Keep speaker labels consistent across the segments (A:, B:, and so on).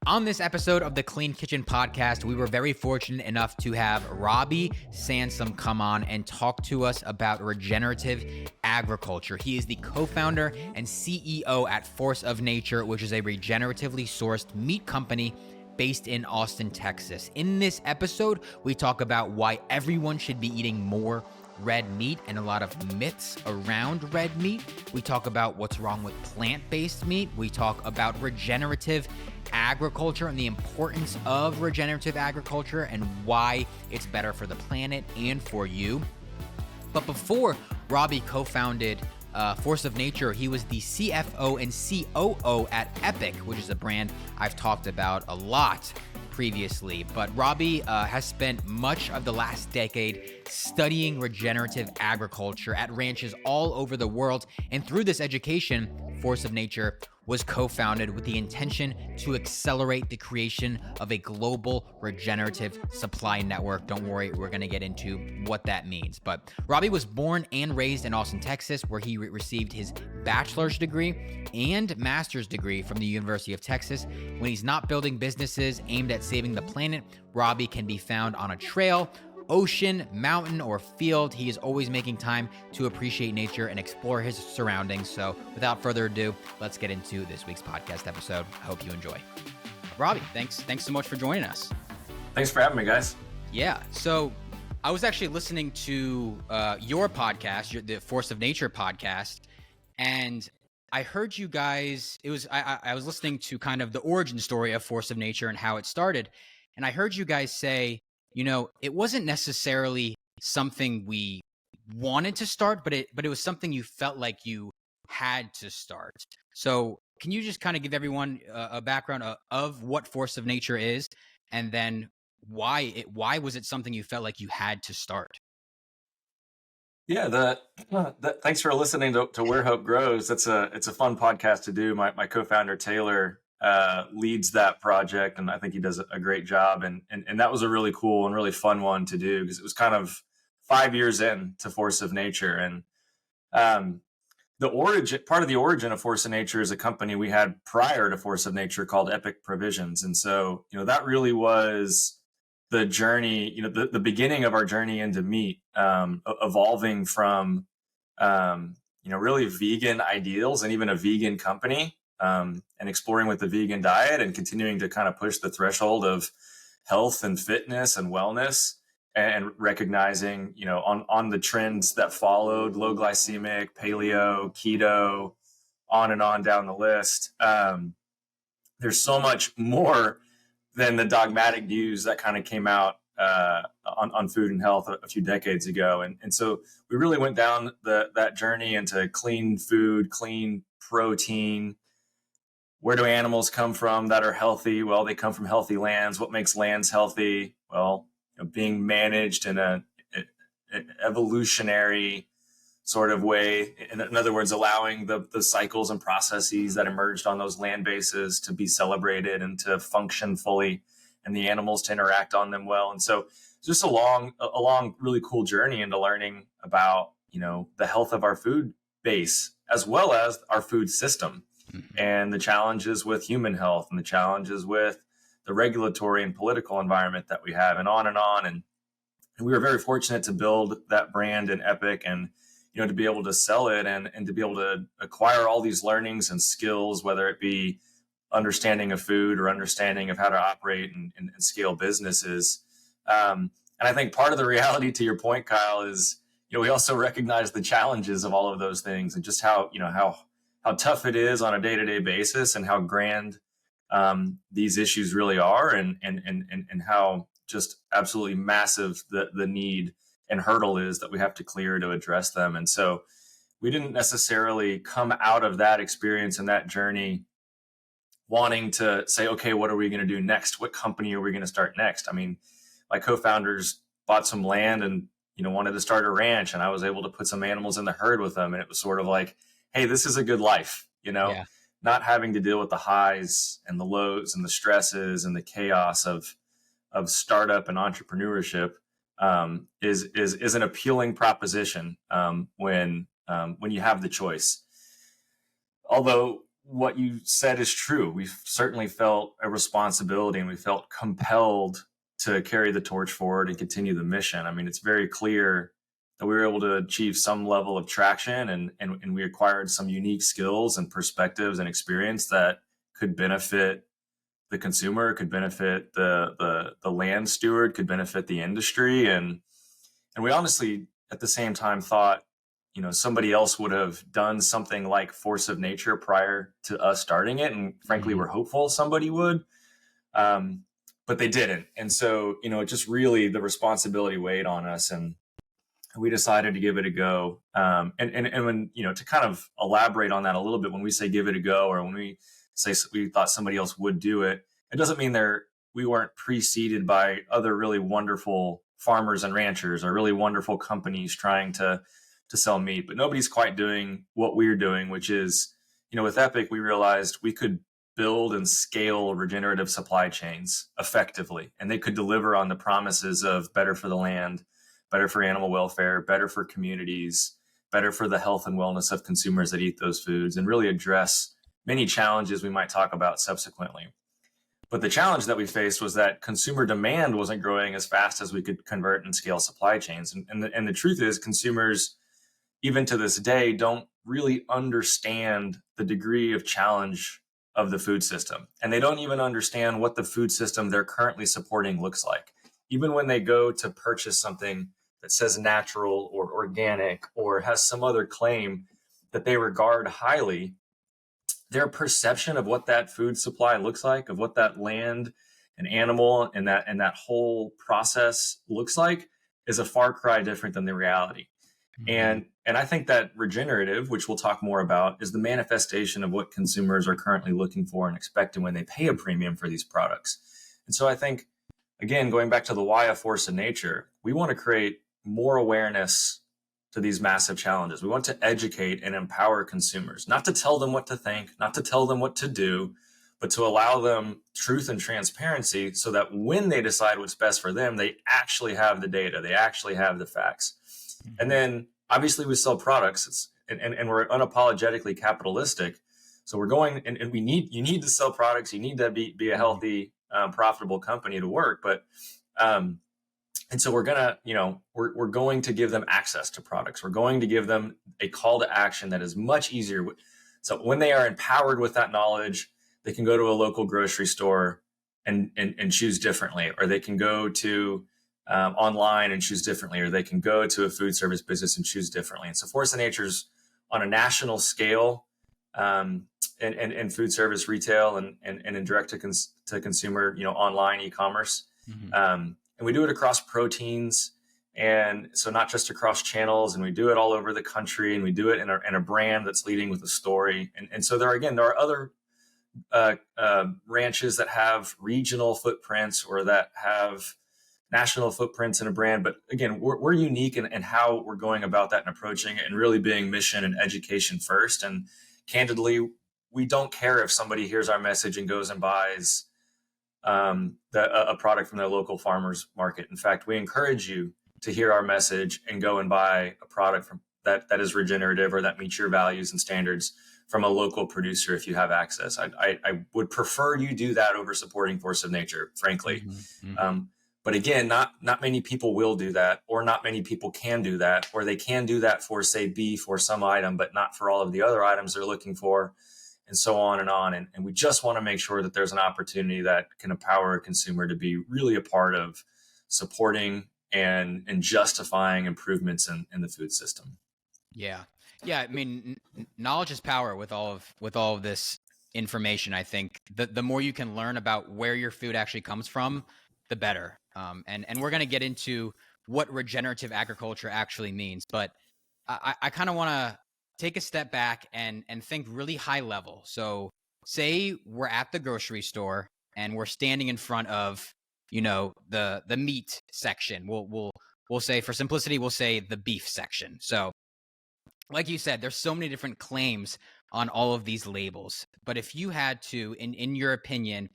A: On this episode of the Clean Kitchen Podcast, we were very fortunate enough to have Robby Sansom come on and talk to us about regenerative agriculture. He is the co-founder and CEO at Force of Nature, which is a regeneratively sourced meat company based in Austin, Texas. In this episode, we talk about why everyone should be eating more red meat and a lot of myths around red meat. We talk about what's wrong with plant-based meat. We talk about regenerative agriculture and the importance of regenerative agriculture and why it's better for the planet and for you. But before Robby co-founded Force of Nature, he was the CFO and COO at Epic, which is a brand I've talked about a lot previously. But Robby has spent much of the last decade studying regenerative agriculture at ranches all over the world. And through this education, Force of Nature was co-founded with the intention to accelerate the creation of a global regenerative supply network. Don't worry, we're going to get into what that means. But Robby was born and raised in Austin, Texas, where he received his bachelor's degree and master's degree from the University of Texas. When he's not building businesses aimed at saving the planet, Robby can be found on a trail, ocean, mountain, or field. He is always making time to appreciate nature and explore his surroundings. So without further ado, let's get into this week's podcast episode. I hope you enjoy. Robby, thanks so much for joining us.
B: Thanks for having me, guys.
A: Yeah. So I was actually listening to your podcast, the Force of Nature podcast, and I heard you guys, I was listening to kind of the origin story of Force of Nature and how it started. And I heard you guys say, you know, it wasn't necessarily something we wanted to start, but it was something you felt like you had to start. So can you just kind of give everyone a background of what Force of Nature is, and then why was it something you felt like you had to start?
B: Yeah, thanks for listening to Where Hope Grows. It's a fun podcast to do. My co-founder Taylor leads that project, and I think he does a great job. And that was a really cool and really fun one to do because it was kind of 5 years in to Force of Nature. And part of the origin of Force of Nature is a company we had prior to Force of Nature called Epic Provisions. And so, that really was the journey, the beginning of our journey into meat, evolving from, really vegan ideals and even a vegan company, and exploring with the vegan diet and continuing to kind of push the threshold of health and fitness and wellness, and recognizing, on the trends that followed, low glycemic, paleo, keto, on and on down the list. There's so much more than the dogmatic views that kind of came out on food and health a few decades ago. And so we really went down that journey into clean food, clean protein. Where do animals come from that are healthy? Well, they come from healthy lands. What makes lands healthy? Well, being managed in an evolutionary sort of way. In other words, allowing the cycles and processes that emerged on those land bases to be celebrated and to function fully, and the animals to interact on them well. And so it's just a long, really cool journey into learning about, the health of our food base as well as our food system, and the challenges with human health and the challenges with the regulatory and political environment that we have, and on and on. And we were very fortunate to build that brand in Epic, and to be able to sell it and to be able to acquire all these learnings and skills, whether it be understanding of food or understanding of how to operate and scale businesses. And I think part of the reality, to your point, Kyle, is, we also recognize the challenges of all of those things, and just how tough it is on a day-to-day basis, and how grand these issues really are, and how just absolutely massive the need and hurdle is that we have to clear to address them. And so we didn't necessarily come out of that experience and that journey wanting to say, okay, what are we going to do next? What company are we going to start next? I mean, my co-founders bought some land and, wanted to start a ranch, and I was able to put some animals in the herd with them. And it was sort of like, hey, this is a good life, not having to deal with the highs and the lows and the stresses and the chaos of startup and entrepreneurship. Is an appealing proposition when you have the choice. Although what you said is true. We certainly felt a responsibility, and we felt compelled to carry the torch forward and continue the mission. I mean, it's very clear that we were able to achieve some level of traction, and we acquired some unique skills and perspectives and experience that could benefit the consumer, could benefit the land steward, could benefit the industry. And we honestly at the same time thought, somebody else would have done something like Force of Nature prior to us starting it, and frankly we're hopeful somebody would, but they didn't. And so it just really, the responsibility weighed on us, and we decided to give it a go. And when, to kind of elaborate on that a little bit, when we say give it a go, or when we say we thought somebody else would do it, it doesn't mean we weren't preceded by other really wonderful farmers and ranchers, or really wonderful companies trying to sell meat. But nobody's quite doing what we're doing, which is, with Epic, we realized we could build and scale regenerative supply chains effectively, and they could deliver on the promises of better for the land, better for animal welfare, better for communities, better for the health and wellness of consumers that eat those foods, and really address many challenges we might talk about subsequently. But the challenge that we faced was that consumer demand wasn't growing as fast as we could convert and scale supply chains. And the truth is, consumers, even to this day, don't really understand the degree of challenge of the food system. And they don't even understand what the food system they're currently supporting looks like. Even when they go to purchase something that says natural or organic or has some other claim that they regard highly, their perception of what that food supply looks like, of what that land and animal and that whole process looks like, is a far cry different than the reality. And I think that regenerative, which we'll talk more about, is the manifestation of what consumers are currently looking for and expecting when they pay a premium for these products. And so I think, again, going back to the why of Force of Nature, we want to create more awareness to these massive challenges. We want to educate and empower consumers, not to tell them what to think, not to tell them what to do, but to allow them truth and transparency, so that when they decide what's best for them, they actually have the data, they actually have the facts. And then obviously we sell products, and we're unapologetically capitalistic. So we're going, and you need to sell products. You need to be a healthy, profitable company to work. But, and so we're going to give them access to products. We're going to give them a call to action that is much easier. So when they are empowered with that knowledge, they can go to a local grocery store and choose differently, or they can go to online and choose differently, or they can go to a food service business and choose differently. And so Force of Nature's on a national scale, in food service, retail, and in direct to consumer, online e-commerce. And we do it across proteins. And so not just across channels, and we do it all over the country, and we do it in a brand that's leading with a story. And so there are other ranches that have regional footprints, or that have national footprints in a brand. But again, we're unique in how we're going about that and approaching it, and really being mission and education first. And candidly, we don't care if somebody hears our message and goes and buys a product from their local farmers market. In fact, we encourage you to hear our message and go and buy a product from that is regenerative, or that meets your values and standards, from a local producer if you have access. I would prefer you do that over supporting Force of Nature, frankly. But again, not many people will do that, or not many people can do that, or they can do that for, say, beef or some item, but not for all of the other items they're looking for, and so on and on. And we just want to make sure that there's an opportunity that can empower a consumer to be really a part of supporting and justifying improvements in the food system.
A: Yeah. I mean, knowledge is power with all of this information. I think the more you can learn about where your food actually comes from, the better. And we're going to get into what regenerative agriculture actually means, but I kind of want to take a step back and think really high level. So say we're at the grocery store and we're standing in front of, the meat section. We'll say, for simplicity, we'll say the beef section. So like you said, there's so many different claims on all of these labels. But if you had to, in your opinion,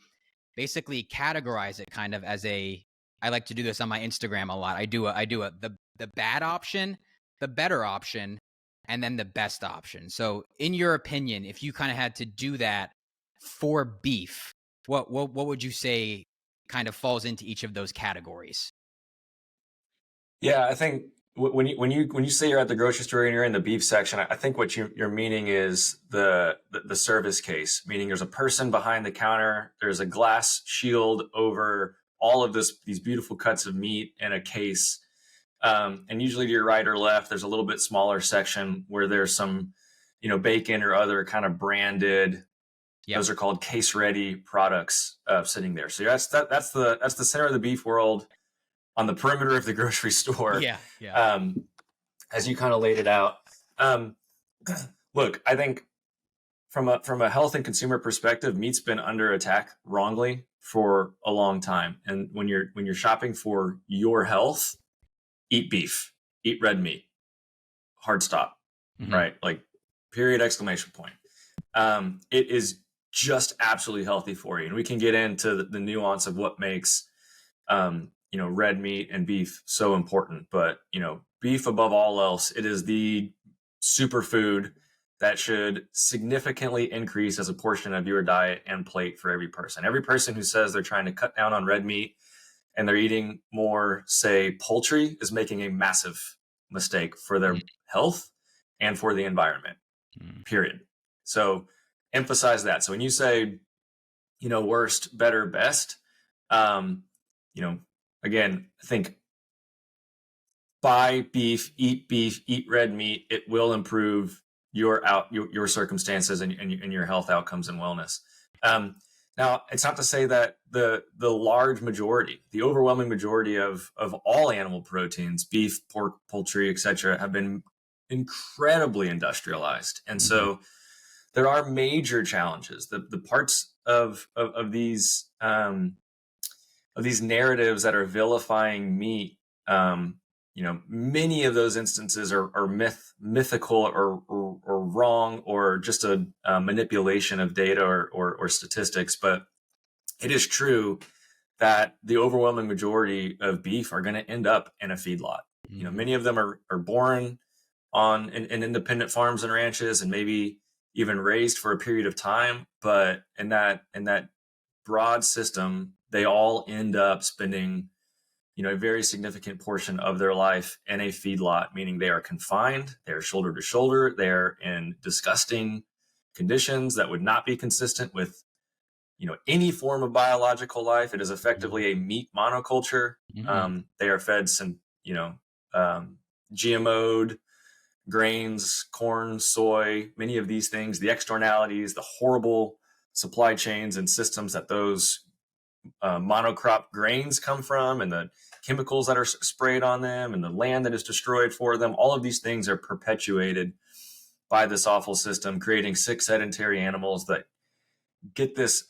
A: basically categorize it kind of as I like to do this on my Instagram a lot. I do the bad option, the better option, and then the best option. So in your opinion, if you kind of had to do that for beef, what would you say kind of falls into each of those categories?
B: Yeah, I think when you say you're at the grocery store and you're in the beef section, I think what you're meaning is the service case, meaning there's a person behind the counter, there's a glass shield over all of these beautiful cuts of meat in a case, and usually to your right or left, there's a little bit smaller section where there's some, bacon or other kind of branded.
A: Yep.
B: Those are called case ready products sitting there. So that's the center of the beef world on the perimeter of the grocery store.
A: Yeah.
B: As you kind of laid it out. Look, I think from a health and consumer perspective, meat's been under attack wrongly for a long time. And when you're shopping for your health, eat beef, eat red meat, hard stop, right? Like, period, exclamation point. It is just absolutely healthy for you. And we can get into the nuance of what makes, red meat and beef so important. But, beef above all else, it is the superfood that should significantly increase as a portion of your diet and plate for every person. Every person who says they're trying to cut down on red meat and they're eating more, say, poultry, is making a massive mistake for their health and for the environment, period. So emphasize that. So when you say, worst, better, best, again, I think buy beef, eat red meat. It will improve your circumstances and your health outcomes and wellness. Now, it's not to say that the large majority, the overwhelming majority of all animal proteins, beef, pork, poultry, etc., have been incredibly industrialized, and so there are major challenges. The parts of these narratives that are vilifying meat, many of those instances are mythical or wrong, or just a manipulation of data or statistics. But it is true that the overwhelming majority of beef are going to end up in a feedlot. Many of them are born on in independent farms and ranches, and maybe even raised for a period of time. But in that broad system, they all end up spending a very significant portion of their life in a feedlot, meaning they are confined, they're shoulder to shoulder, they're in disgusting conditions that would not be consistent with any form of biological life. It is effectively a meat monoculture. They are fed some GMO'd grains, corn, soy, many of these things, the externalities, the horrible supply chains and systems that those monocrop grains come from, and the chemicals that are sprayed on them, and the land that is destroyed for them. All of these things are perpetuated by this awful system, creating sick, sedentary animals that get this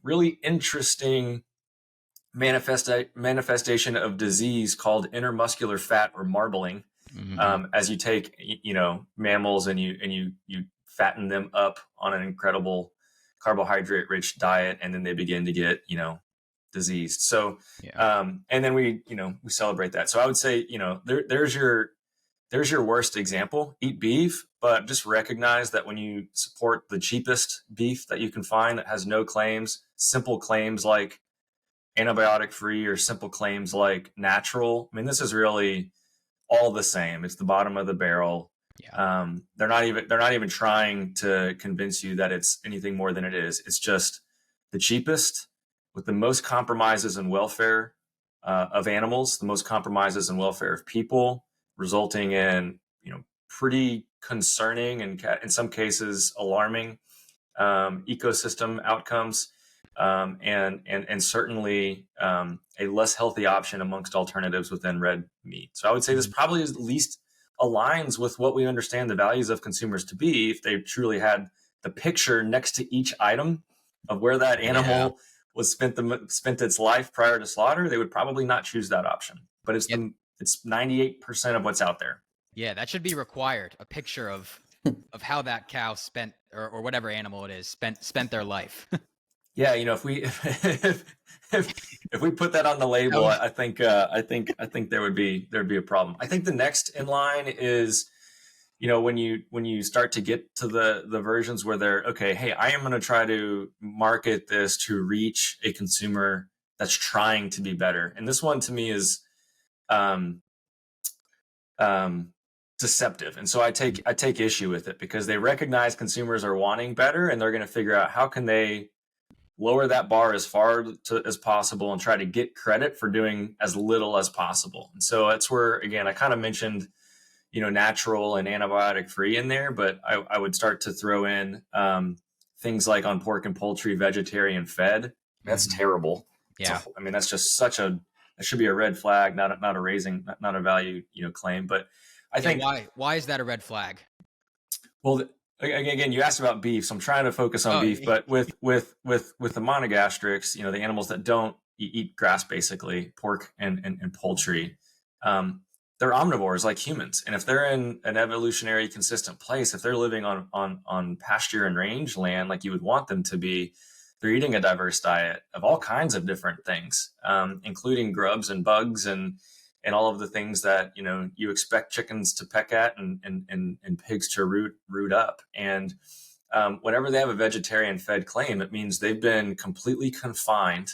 B: really interesting manifestation of disease called intermuscular fat, or marbling. As you take mammals and you fatten them up on an incredible carbohydrate rich diet, and then they begin to get diseased. So and then we celebrate that. So I would say there's your worst example. Eat beef, but just recognize that when you support the cheapest beef that you can find that has no claims, simple claims like antibiotic free, or simple claims like natural, I mean, this is really all the same. It's the bottom of the barrel. They're not even trying to convince you that it's anything more than it is. It's just the cheapest, with the most compromises in welfare of animals, the most compromises in welfare of people, resulting in pretty concerning and in some cases alarming ecosystem outcomes, and certainly a less healthy option amongst alternatives within red meat. So I would say this probably is at least aligns with what we understand the values of consumers to be. If they truly had the picture next to each item of where that animal was spent its life prior to slaughter, they would probably not choose that option. But it's 98% of what's out there.
A: Yeah, that should be required. A picture of how that cow spent, or whatever animal it is, spent their life.
B: Yeah, if we if we put that on the label, I think there'd be a problem. I think the next in line is when you start to get to the versions where they're okay, hey, I am going to try to market this to reach a consumer that's trying to be better. And this one to me is um, deceptive. And so I take issue with it because they recognize consumers are wanting better, and they're going to figure out how can they lower that bar as far as possible and try to get credit for doing as little as possible. And so that's where, again, I kind of mentioned, natural and antibiotic free in there, but I would start to throw in things like on pork and poultry, vegetarian fed. That's terrible.
A: Yeah.
B: That's just that should be a red flag, not a value, claim. But I think
A: why is that a red flag?
B: Well, again, you asked about beef, so I'm trying to focus on beef. But with the monogastrics, the animals that don't eat grass, basically pork and poultry, they're omnivores like humans. And if they're in an evolutionary consistent place, if they're living on pasture and range land like you would want them to be, they're eating a diverse diet of all kinds of different things, including grubs and bugs and all of the things that you expect chickens to peck at and pigs to root up. And whenever they have a vegetarian fed claim, it means they've been completely confined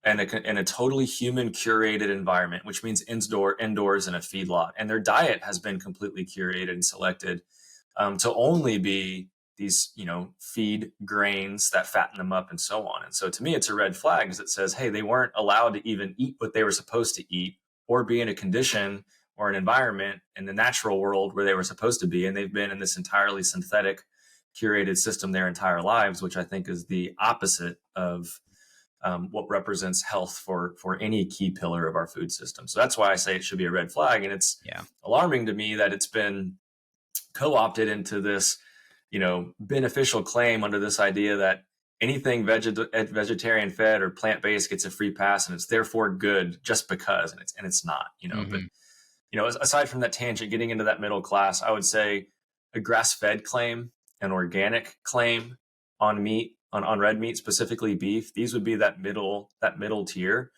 B: in a totally human curated environment, which means indoors in a feedlot. And their diet has been completely curated and selected to only be these, feed grains that fatten them up and so on. And so to me, it's a red flag because it says, hey, they weren't allowed to even eat what they were supposed to eat or be in a condition or an environment in the natural world where they were supposed to be. And they've been in this entirely synthetic, curated system their entire lives, which I think is the opposite of what represents health for any key pillar of our food system. So that's why I say it should be a red flag. And it's alarming to me that it's been co-opted into this, beneficial claim under this idea that anything vegetarian fed or plant-based gets a free pass and it's therefore good just because, and it's not, but aside from that tangent, getting into that middle class, I would say a grass-fed claim, an organic claim on meat, on red meat, specifically beef, these would be that middle tier.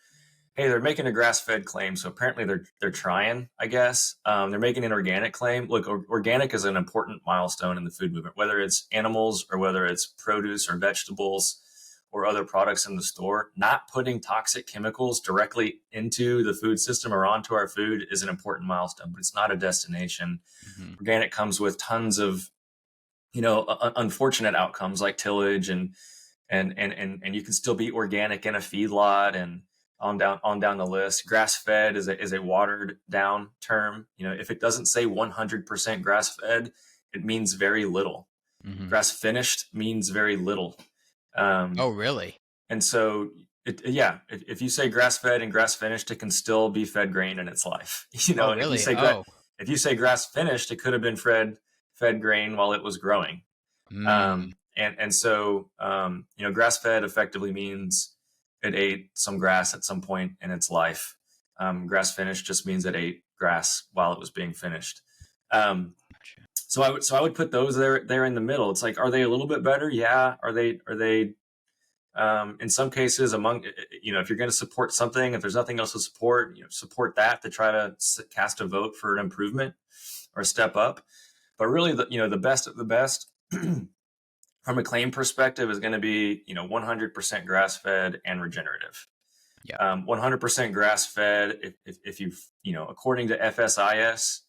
B: Hey, they're making a grass-fed claim, so apparently they're trying, I guess. They're making an organic claim. Look, organic is an important milestone in the food movement, whether it's animals or whether it's produce or vegetables or other products in the store. Not putting toxic chemicals directly into the food system or onto our food is an important milestone, but it's not a destination. Organic comes with tons of, unfortunate outcomes like tillage and you can still be organic in a feedlot and on down the list. Grass fed is a watered down term. If it doesn't say 100% grass fed, it means very little. Grass finished means very little.
A: Oh, really?
B: And so, if you say grass fed and grass finished, it can still be fed grain in its life.
A: Oh,
B: and
A: really?
B: if you say grass finished, it could have been fed grain while it was growing. And so, grass fed effectively means it ate some grass at some point in its life. Grass finished just means it ate grass while it was being finished. So I would put those there in the middle. It's like, are they a little bit better? Yeah. Are they in some cases if you're going to support something, if there's nothing else to support, support that to try to cast a vote for an improvement or a step up. But really the best of the best from a claim perspective is going to be, 100% grass fed and regenerative. 100% grass fed. If you've, according to FSIS,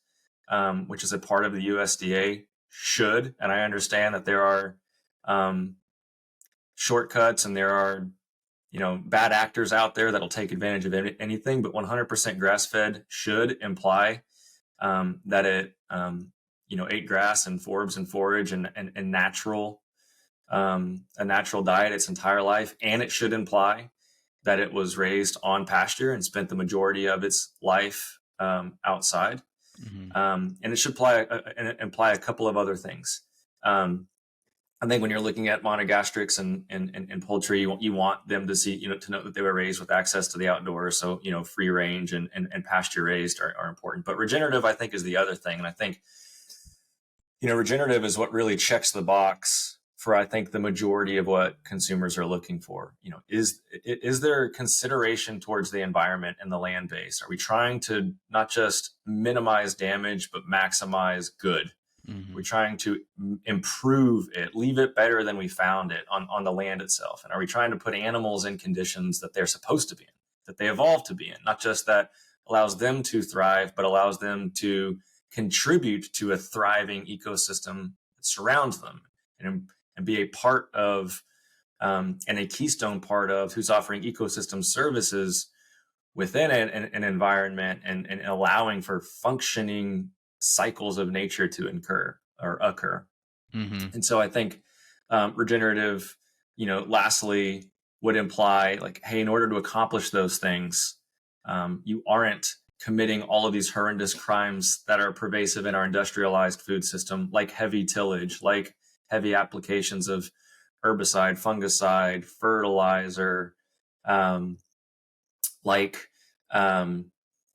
B: which is a part of the USDA, should, and I understand that there are shortcuts and there are, bad actors out there that'll take advantage of anything, but 100% grass fed should imply that it, ate grass and forbs and forage and natural, a natural diet its entire life. And it should imply that it was raised on pasture and spent the majority of its life outside. And it should imply a couple of other things. I think when you're looking at monogastrics and poultry, you want them to see, to know that they were raised with access to the outdoors. So, free range and pasture raised are important. But regenerative, I think, is the other thing. And I think, regenerative is what really checks the box for, I think, the majority of what consumers are looking for. Is there consideration towards the environment and the land base? Are we trying to not just minimize damage, but maximize good? We're trying to improve it, leave it better than we found it on the land itself? And are we trying to put animals in conditions that they're supposed to be in, that they evolved to be in? Not just that allows them to thrive, but allows them to contribute to a thriving ecosystem that surrounds them, and be a part of, and a keystone part of, who's offering ecosystem services within an environment, and allowing for functioning cycles of nature to occur. And so I think regenerative, lastly, would imply like, hey, in order to accomplish those things, you aren't committing all of these horrendous crimes that are pervasive in our industrialized food system, like heavy tillage, like heavy applications of herbicide, fungicide, fertilizer, like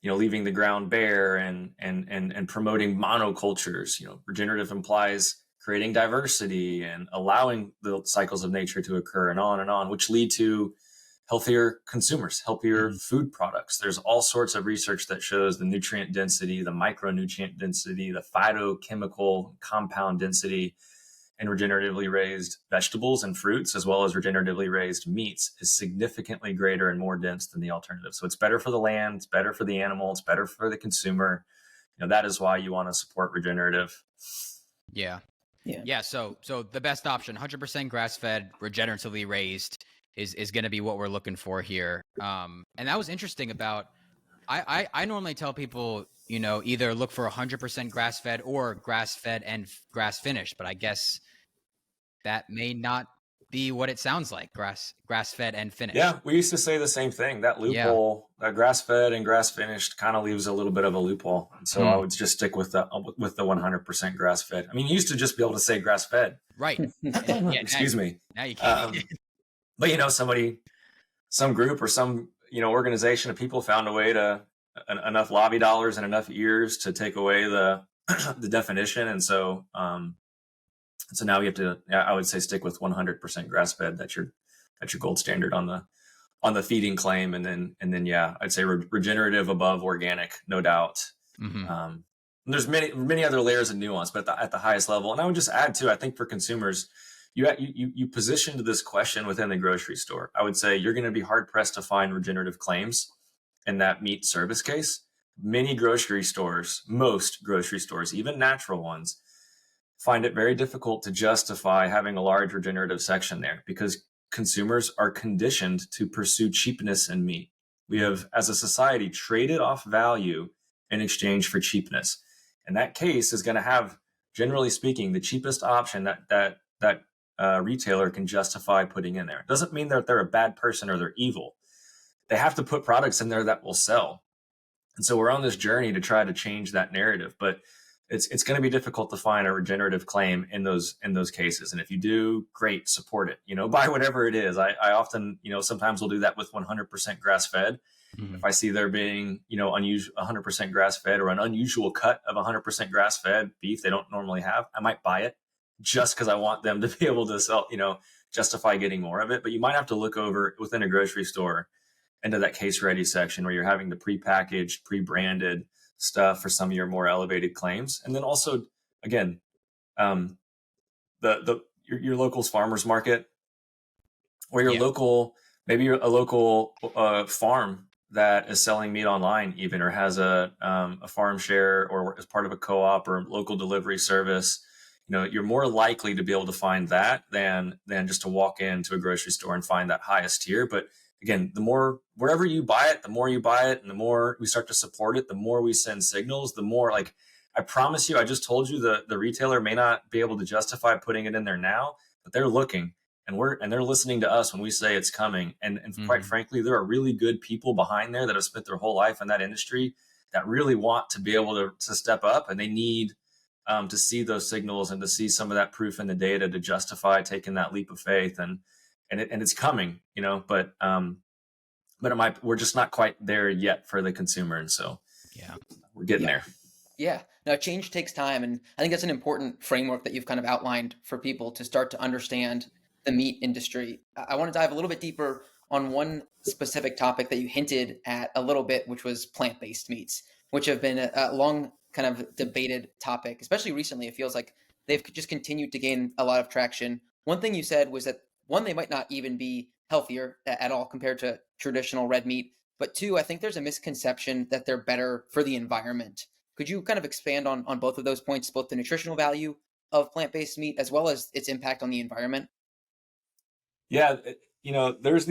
B: leaving the ground bare, and promoting monocultures. Regenerative implies creating diversity and allowing the cycles of nature to occur, and on, which lead to healthier consumers, healthier food products. There's all sorts of research that shows the nutrient density, the micronutrient density, the phytochemical compound density in regeneratively raised vegetables and fruits, as well as regeneratively raised meats, is significantly greater and more dense than the alternative. So it's better for the land, it's better for the animal, it's better for the consumer. That is why you want to support regenerative.
A: Yeah. So the best option, 100% grass-fed, regeneratively raised, is going to be what we're looking for here. And that was interesting about, I normally tell people, either look for 100% grass-fed or grass-fed and grass-finished, but I guess that may not be what it sounds like, grass-fed and finished.
B: Yeah, we used to say the same thing. That loophole, that grass-fed and grass-finished, kind of leaves a little bit of a loophole. And so I would just stick with the 100% grass-fed. I mean, you used to just be able to say grass-fed.
A: Right.
B: Excuse me.
A: Now you can't.
B: But some group or some organization of people found a way to enough lobby dollars and enough ears to take away the the definition, and so now you have to, I would say, stick with 100% grass-fed. That's your gold standard on the feeding claim, and then I'd say regenerative above organic, no doubt. There's many other layers of nuance, but at the highest level. And I would just add too, I think for consumers, you positioned this question within the grocery store. I would say you're going to be hard pressed to find regenerative claims in that meat service case. Most grocery stores, even natural ones, find it very difficult to justify having a large regenerative section there, because consumers are conditioned to pursue cheapness in meat. We have, as a society, traded off value in exchange for cheapness. And that case is going to have, generally speaking, the cheapest option that retailer can justify putting in there. It doesn't mean that they're a bad person or they're evil. They have to put products in there that will sell. And so we're on this journey to try to change that narrative, but it's going to be difficult to find a regenerative claim in those cases. And if you do, great, support it. Buy whatever it is. I often, sometimes we'll do that with 100% grass fed. If I see there being, unusual 100% grass fed, or an unusual cut of 100% grass fed beef they don't normally have, I might buy it just because I want them to be able to sell, justify getting more of it. But you might have to look over within a grocery store into that case ready section where you're having the prepackaged, pre-branded stuff for some of your more elevated claims. And then also, again, your local's farmers market, or your local, maybe you're a local farm that is selling meat online even, or has a farm share, or as part of a co-op or local delivery service. You're more likely to be able to find that than just to walk into a grocery store and find that highest tier. But again, the more, wherever you buy it, the more you buy it, and the more we start to support it, the more we send signals, the more, like, I promise you, I just told you the retailer may not be able to justify putting it in there now, but they're looking, and they're listening to us when we say it's coming. And quite frankly, there are really good people behind there that have spent their whole life in that industry that really want to be able to step up, and they need to see those signals and to see some of that proof in the data to justify taking that leap of faith. And it's coming, but we're just not quite there yet for the consumer. And so we're getting there.
C: Yeah. No, change takes time. And I think that's an important framework that you've kind of outlined for people to start to understand the meat industry. I want to dive a little bit deeper on one specific topic that you hinted at a little bit, which was plant-based meats, which have been a long kind of debated topic, especially recently. It feels like they've just continued to gain a lot of traction. One thing you said was that one, they might not even be healthier at all compared to traditional red meat. But two, I think there's a misconception that they're better for the environment. Could you kind of expand on both of those points, both the nutritional value of plant-based meat as well as its impact on the environment?
B: Yeah, there's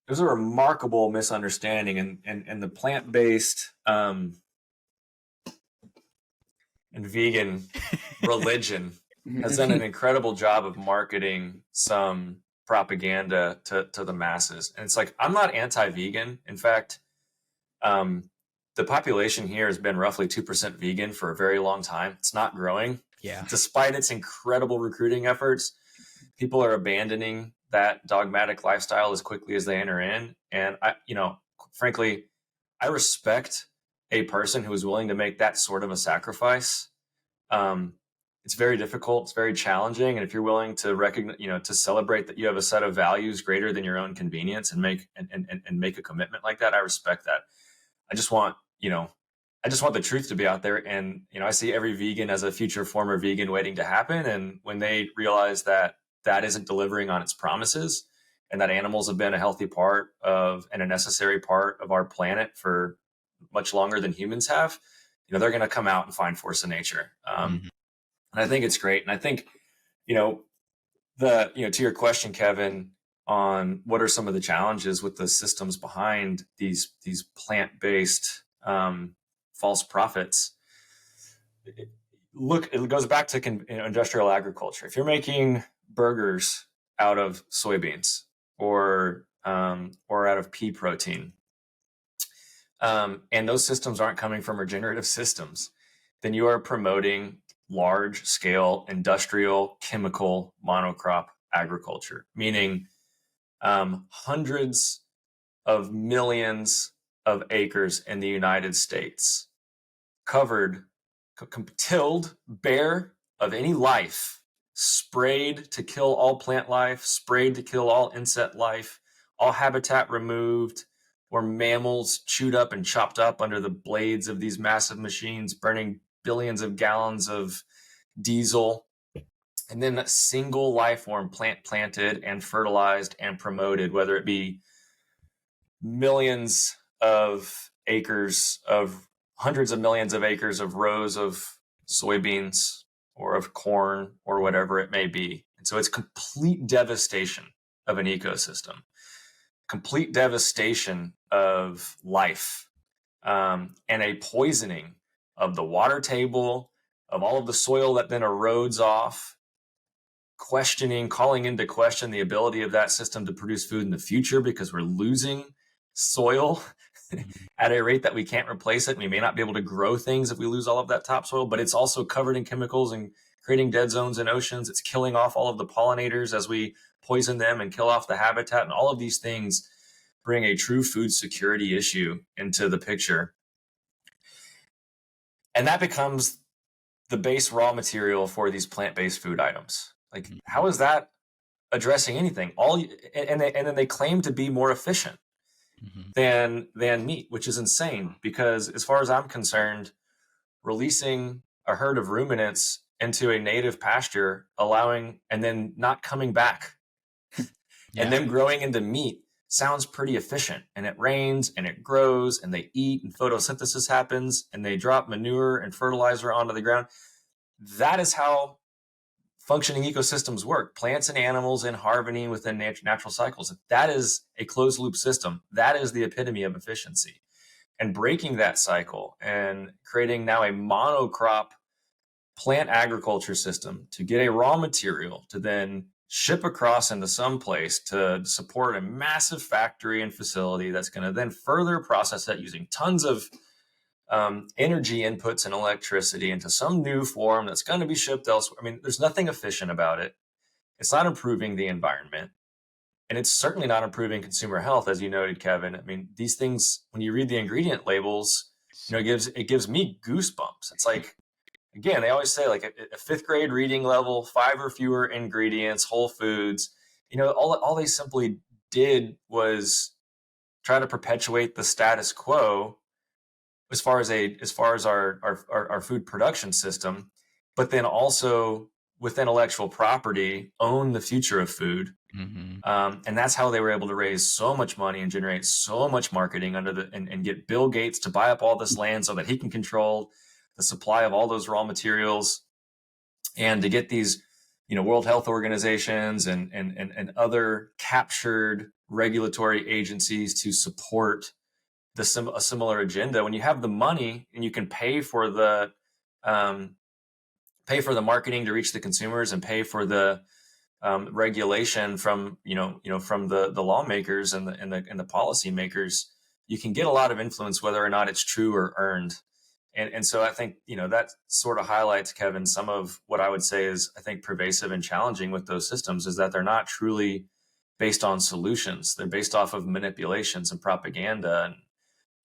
B: a remarkable misunderstanding in the plant-based and vegan religion has done an incredible job of marketing some propaganda to the masses. And it's like, I'm not anti-vegan. In fact, the population here has been roughly 2% vegan for a very long time. It's not growing.
A: Yeah.
B: Despite its incredible recruiting efforts, people are abandoning that dogmatic lifestyle as quickly as they enter in. And frankly, I respect a person who is willing to make that sort of a sacrifice. It's very difficult. It's very challenging. And if you're willing to recognize, to celebrate that you have a set of values greater than your own convenience and make a commitment like that, I respect that. I just want the truth to be out there. And, I see every vegan as a future former vegan waiting to happen. And when they realize that that isn't delivering on its promises and that animals have been a healthy part of and a necessary part of our planet for much longer than humans have, they're going to come out and find force of nature. And I think it's great. And I think, to your question, Kevin, on what are some of the challenges with the systems behind these plant-based false prophets. Look, it goes back to industrial agriculture. If you're making burgers out of soybeans or out of pea protein, and those systems aren't coming from regenerative systems, then you are promoting large-scale industrial chemical monocrop agriculture, meaning hundreds of millions of acres in the United States covered, tilled bare of any life, sprayed to kill all plant life, sprayed to kill all insect life, all habitat removed, or mammals chewed up and chopped up under the blades of these massive machines, burning billions of gallons of diesel. And then a single life form planted and fertilized and promoted, whether it be millions of acres of hundreds of millions of acres of rows of soybeans or of corn or whatever it may be. And so it's complete devastation of an ecosystem, complete devastation of life, and a poisoning of the water table, of all of the soil that then erodes off, calling into question the ability of that system to produce food in the future because we're losing soil at a rate that we can't replace it. We may not be able to grow things if we lose all of that topsoil, but it's also covered in chemicals and creating dead zones in oceans. It's killing off all of the pollinators as we poison them and kill off the habitat. And all of these things bring a true food security issue into the picture. And that becomes the base raw material for these plant-based food items. Like, how is that addressing anything? And then they claim to be more efficient than meat, which is insane, because as far as I'm concerned, releasing a herd of ruminants into a native pasture, allowing and then not coming back and them growing into meat sounds pretty efficient. And it rains and it grows and they eat and photosynthesis happens and they drop manure and fertilizer onto the ground. That is how functioning ecosystems work. Plants and animals in harmony within natural cycles. That is a closed loop system. That is the epitome of efficiency. And breaking that cycle and creating now a monocrop plant agriculture system to get a raw material to then ship across into some place to support a massive factory and facility that's going to then further process that using tons of energy inputs and electricity into some new form that's going to be shipped elsewhere. I mean, there's nothing efficient about it. It's not improving the environment. And it's certainly not improving consumer health, as you noted, Kevin. I mean, these things, when you read the ingredient labels, it gives me goosebumps. It's like, again, they always say like a fifth grade reading level, 5 or fewer ingredients, whole foods. All they simply did was try to perpetuate the status quo as far as our food production system, but then also with intellectual property, own the future of food.
A: Mm-hmm.
B: And that's how they were able to raise so much money and generate so much marketing and get Bill Gates to buy up all this land so that he can control the supply of all those raw materials, and to get these, World Health Organizations and other captured regulatory agencies to support a similar agenda. When you have the money and you can um, pay for the marketing to reach the consumers, and pay for the regulation from from the lawmakers and the policymakers, you can get a lot of influence, whether or not it's true or earned. And so I think that sort of highlights, Kevin, some of what I would say is, I think, pervasive and challenging with those systems, is that they're not truly based on solutions. They're based off of manipulations and propaganda,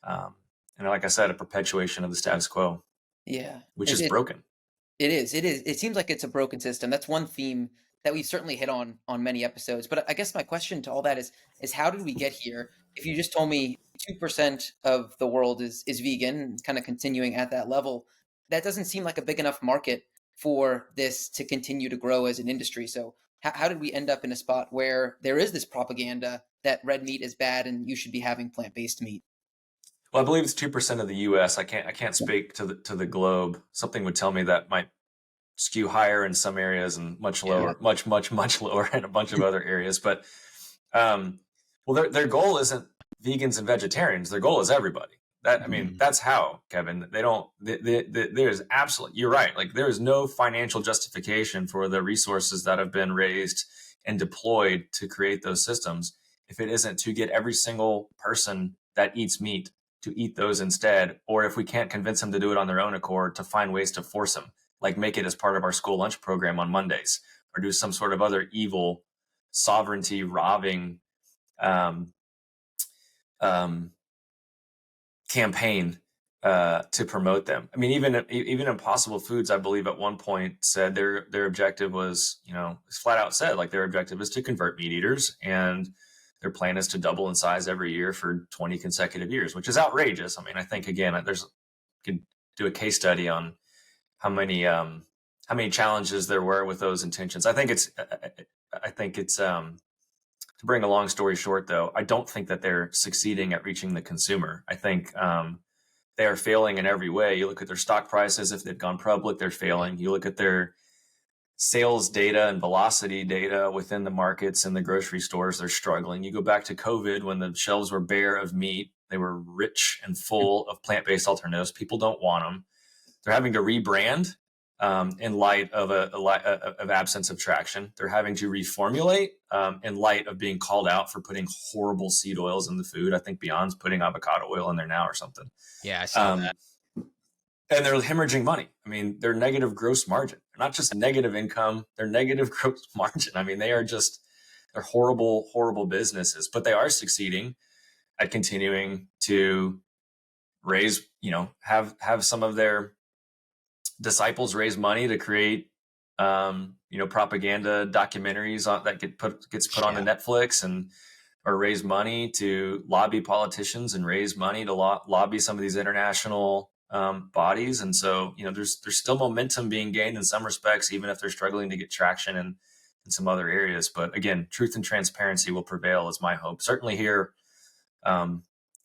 B: and like I said, a perpetuation of the status quo,
C: Yeah.
B: which is broken.
C: It is. It is. It seems like it's a broken system. That's one theme that we've certainly hit on many episodes. But I guess my question to all that is how did we get here? If you just told me 2% of the world is vegan, kind of continuing at that level, that doesn't seem like a big enough market for this to continue to grow as an industry. So how did we end up in a spot where there is this propaganda that red meat is bad and you should be having plant-based meat?
B: Well, I believe it's 2% of the U.S. I can't speak to the globe. Something would tell me that might skew higher in some areas and much
C: Yeah.
B: lower, much lower in a bunch of other areas. But well, their goal isn't vegans and vegetarians. Their goal is everybody. That's how, Kevin. They don't. There's absolutely. You're right. Like, there is no financial justification for the resources that have been raised and deployed to create those systems if it isn't to get every single person that eats meat to eat those instead, or if we can't convince them to do it on their own accord, to find ways to force them, like make it as part of our school lunch program on Mondays, or do some sort of other evil sovereignty robbing um, um, campaign to promote them. I mean, even Impossible Foods, I believe, at one point said their objective was, flat out said, like, their objective is to convert meat eaters, and their plan is to double in size every year for 20 consecutive years, which is outrageous. I mean, I think, again, could do a case study on how many challenges there were with those intentions. I think it's to bring a long story short, though, I don't think that they're succeeding at reaching the consumer. I think they are failing in every way. You look at their stock prices; if they've gone public, they're failing. You look at their sales data and velocity data within the markets and the grocery stores, they're struggling. You go back to COVID, when the shelves were bare of meat, they were rich and full of plant-based alternatives. People don't want them. They're having to rebrand in light of absence of traction. They're having to reformulate in light of being called out for putting horrible seed oils in the food. I think Beyond's putting avocado oil in there now or something.
A: Yeah, I saw that.
B: And they're hemorrhaging money. I mean, they're negative gross margin. They're not just negative income, they're negative gross margin. I mean, they're horrible, horrible businesses, but they are succeeding at continuing to raise, have some of their disciples raise money to create, propaganda documentaries that gets put onto Netflix, or raise money to lobby politicians and raise money to lobby some of these international bodies. And so, there's still momentum being gained in some respects, even if they're struggling to get traction in some other areas. But again, truth and transparency will prevail, is my hope. Certainly here,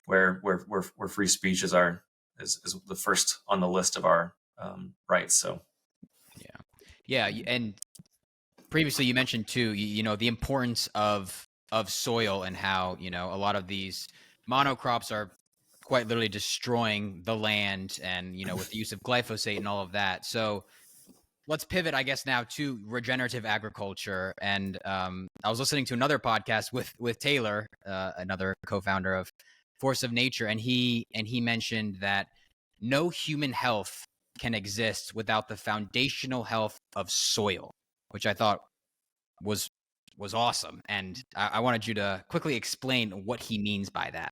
B: where free speech is the first on the list of our rights. So,
A: yeah, and previously you mentioned too, the importance of soil, and how a lot of these monocrops are quite literally destroying the land, and with the use of glyphosate and all of that. So let's pivot, I guess, now to regenerative agriculture. And I was listening to another podcast with Taylor, another co-founder of Force of Nature, and he mentioned that no human health can exist without the foundational health of soil, which I thought was awesome. And I wanted you to quickly explain what he means by that.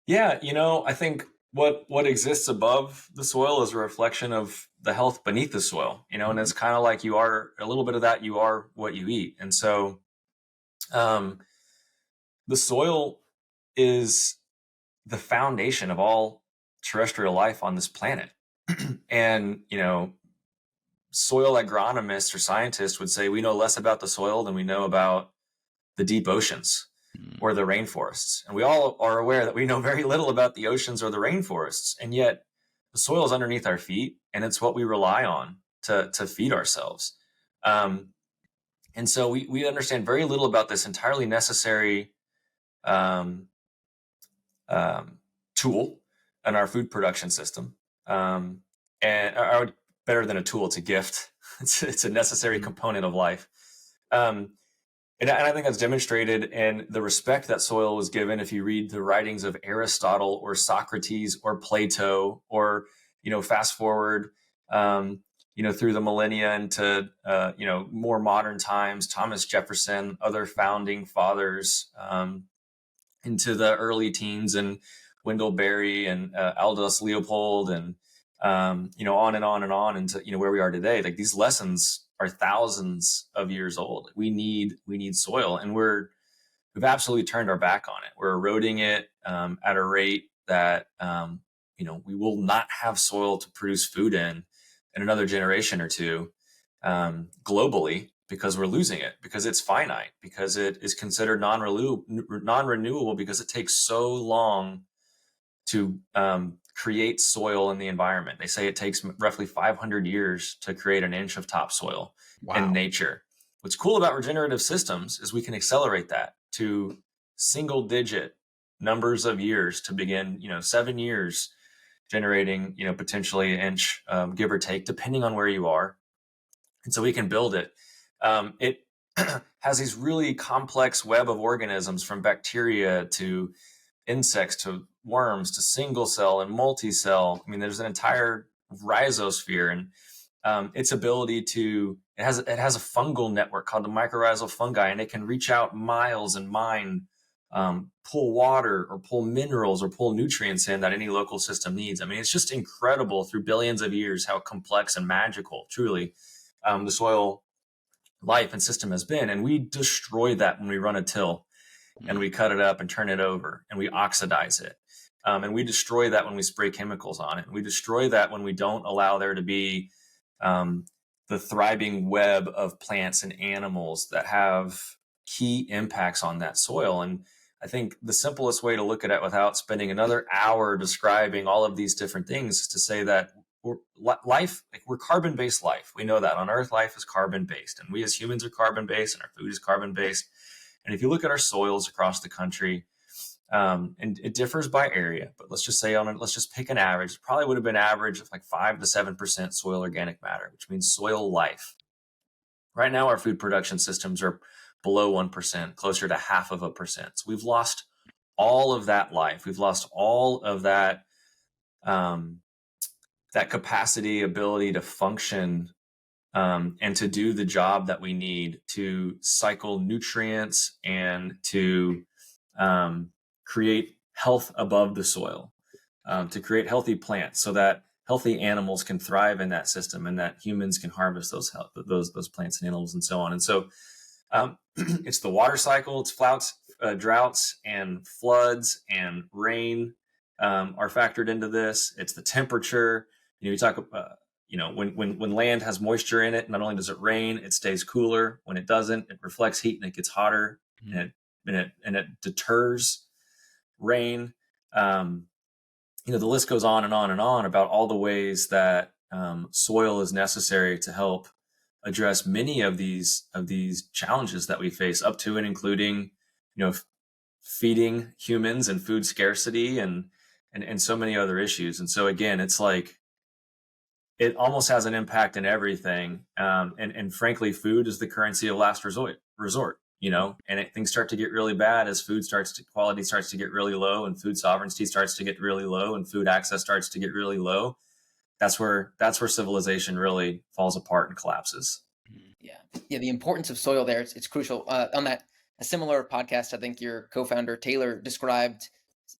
B: Yeah, I think what exists above the soil is a reflection of the health beneath the soil, and it's kind of like you are a little bit of that, you are what you eat. And so the soil is the foundation of all terrestrial life on this planet. And, soil agronomists or scientists would say we know less about the soil than we know about the deep oceans or the rainforests. And we all are aware that we know very little about the oceans or the rainforests. And yet the soil is underneath our feet, and it's what we rely on to feed ourselves. And so we understand very little about this entirely necessary tool in our food production system. And better than a tool, it's a gift. It's a necessary component of life. And I think that's demonstrated in the respect that soil was given. If you read the writings of Aristotle or Socrates or Plato, or, fast forward, through the millennia into, more modern times, Thomas Jefferson, other founding fathers, into the early teens, and Wendell Berry and Aldous Leopold, and, on and on and on into, where we are today. Like, these lessons are thousands of years old. We need soil, and we've absolutely turned our back on it. We're eroding it at a rate that we will not have soil to produce food in another generation or two, globally, because we're losing it, because it's finite, because it is considered non-renewable, because it takes so long to create soil in the environment. They say it takes roughly 500 years to create an inch of topsoil in nature. What's cool about regenerative systems is we can accelerate that to single-digit numbers of years to begin, 7 years generating, potentially an inch, give or take, depending on where you are. And so we can build it. It has these really complex web of organisms, from bacteria to insects to worms to single cell and multi-cell. I mean, there's an entire rhizosphere, and its ability to, it has a fungal network called the mycorrhizal fungi, and it can reach out miles and mine, pull water or pull minerals or pull nutrients in that any local system needs. I mean, it's just incredible through billions of years how complex and magical, truly, the soil life and system has been. And we destroy that when we run a till, and we cut it up and turn it over, and we oxidize it. And we destroy that when we spray chemicals on it. And we destroy that when we don't allow there to be the thriving web of plants and animals that have key impacts on that soil. And I think the simplest way to look at it, without spending another hour describing all of these different things, is to say that we're carbon-based life. We know that on Earth, life is carbon-based, and we as humans are carbon-based, and our food is carbon-based. And if you look at our soils across the country, and it differs by area, but let's just say let's just pick an average. It probably would have been average of like 5 to 7% soil organic matter, which means soil life. Right now, our food production systems are below 1%, closer to 0.5%. So we've lost all of that life. We've lost all of that, that capacity, ability to function, and to do the job that we need to cycle nutrients and to create health above the soil, to create healthy plants, so that healthy animals can thrive in that system, and that humans can harvest those plants and animals and so on. And so it's the water cycle, it's droughts and floods and rain are factored into this. It's the temperature. You talk about, when land has moisture in it, not only does it rain, it stays cooler. When it doesn't, it reflects heat and it gets hotter, and it deters rain. The list goes on and on and on about all the ways that soil is necessary to help address many of these challenges that we face, up to and including, feeding humans and food scarcity and so many other issues. And so again, it's like, it almost has an impact in everything. And frankly, food is the currency of last resort, and things start to get really bad as quality starts to get really low, and food sovereignty starts to get really low, and food access starts to get really low. That's where civilization really falls apart and collapses.
C: Yeah. The importance of soil there, it's crucial. On a similar podcast, I think your co-founder Taylor described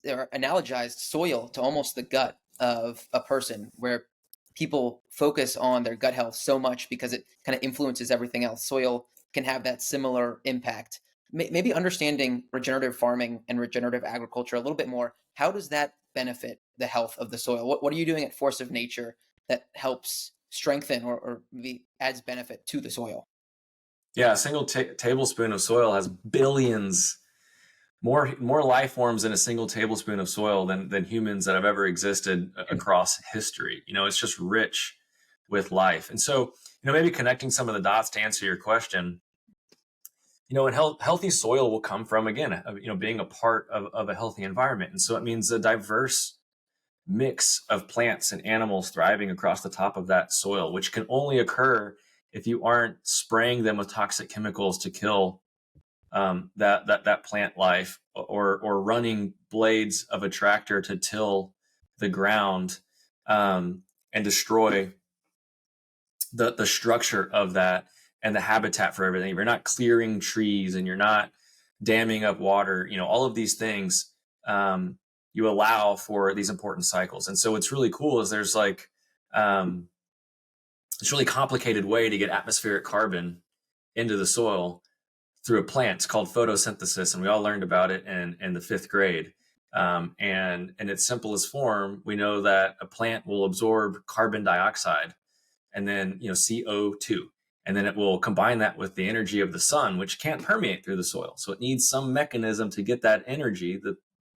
C: or analogized soil to almost the gut of a person, where people focus on their gut health so much because it kind of influences everything else. Soil can have that similar impact. Maybe understanding regenerative farming and regenerative agriculture a little bit more, how does that benefit the health of the soil? What are you doing at Force of Nature that helps strengthen or maybe adds benefit to the soil?
B: Yeah, a single tablespoon of soil has billions more life forms in a single tablespoon of soil than humans that have ever existed across history. It's just rich with life. And so, maybe connecting some of the dots to answer your question, and healthy soil will come from, again, being a part of a healthy environment. And so it means a diverse mix of plants and animals thriving across the top of that soil, which can only occur if you aren't spraying them with toxic chemicals to kill that plant life, or running blades of a tractor to till the ground, and destroy the structure of that and the habitat for everything. If you're not clearing trees and you're not damming up water, all of these things, you allow for these important cycles. And so what's really cool is there's like this really complicated way to get atmospheric carbon into the soil through a plant. It's called photosynthesis, and we all learned about it in the fifth grade. And in its simplest form, we know that a plant will absorb carbon dioxide and then CO2, and then it will combine that with the energy of the sun, which can't permeate through the soil. So it needs some mechanism to get that energy, the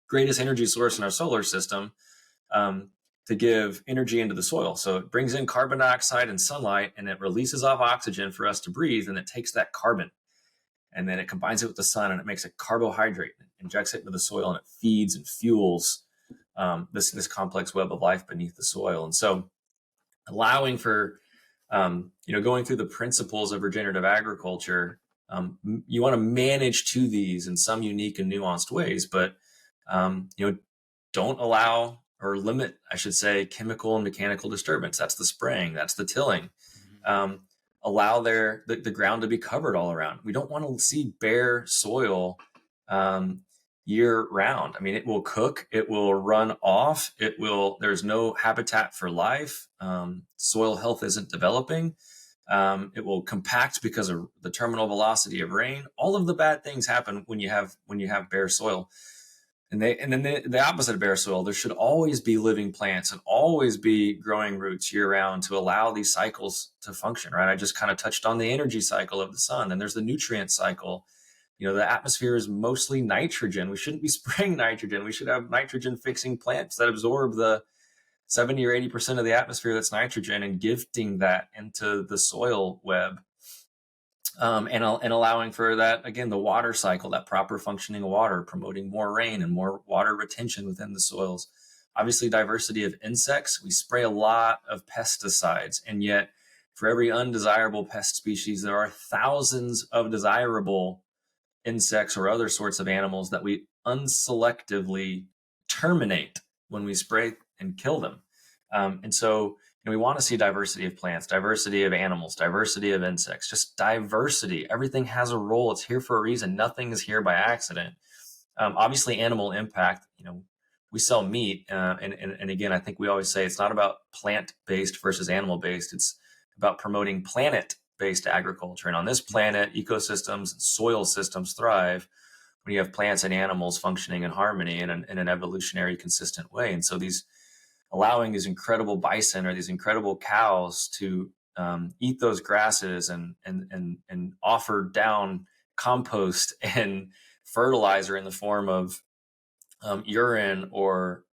B: greatest energy source in our solar system, to give energy into the soil. So it brings in carbon dioxide and sunlight, and it releases off oxygen for us to breathe, and it takes that carbon and then it combines it with the sun and it makes a carbohydrate, and injects it into the soil, and it feeds and fuels this complex web of life beneath the soil. And so allowing for, going through the principles of regenerative agriculture, you want to manage to these in some unique and nuanced ways, but, don't allow or limit, I should say, chemical and mechanical disturbance. That's the spraying, that's the tilling. Allow the ground to be covered all around. We don't want to see bare soil year round. I mean, it will cook, it will run off, there's no habitat for life. Soil health isn't developing. It will compact because of the terminal velocity of rain. All of the bad things happen when you have bare soil. And then the opposite of bare soil, there should always be living plants and always be growing roots year round to allow these cycles to function, right? I just kind of touched on the energy cycle of the sun, and there's the nutrient cycle. The atmosphere is mostly nitrogen. We shouldn't be spraying nitrogen. We should have nitrogen fixing plants that absorb the 70 or 80% of the atmosphere that's nitrogen and gifting that into the soil web. And allowing for that, again, the water cycle, that proper functioning of water, promoting more rain and more water retention within the soils. Obviously, diversity of insects. We spray a lot of pesticides, and yet for every undesirable pest species, there are thousands of desirable insects or other sorts of animals that we unselectively terminate when we spray and kill them. And so we want to see diversity of plants, diversity of animals, diversity of insects, just diversity. Everything has a role. It's here for a reason. Nothing is here by accident. Obviously, animal impact, we sell meat. And again, I think we always say it's not about plant-based versus animal-based. It's about promoting planet-based agriculture. And on this planet, ecosystems and soil systems thrive when you have plants and animals functioning in harmony in an evolutionary, consistent way. And so allowing these incredible bison or these incredible cows to eat those grasses and offer down compost and fertilizer in the form of urine or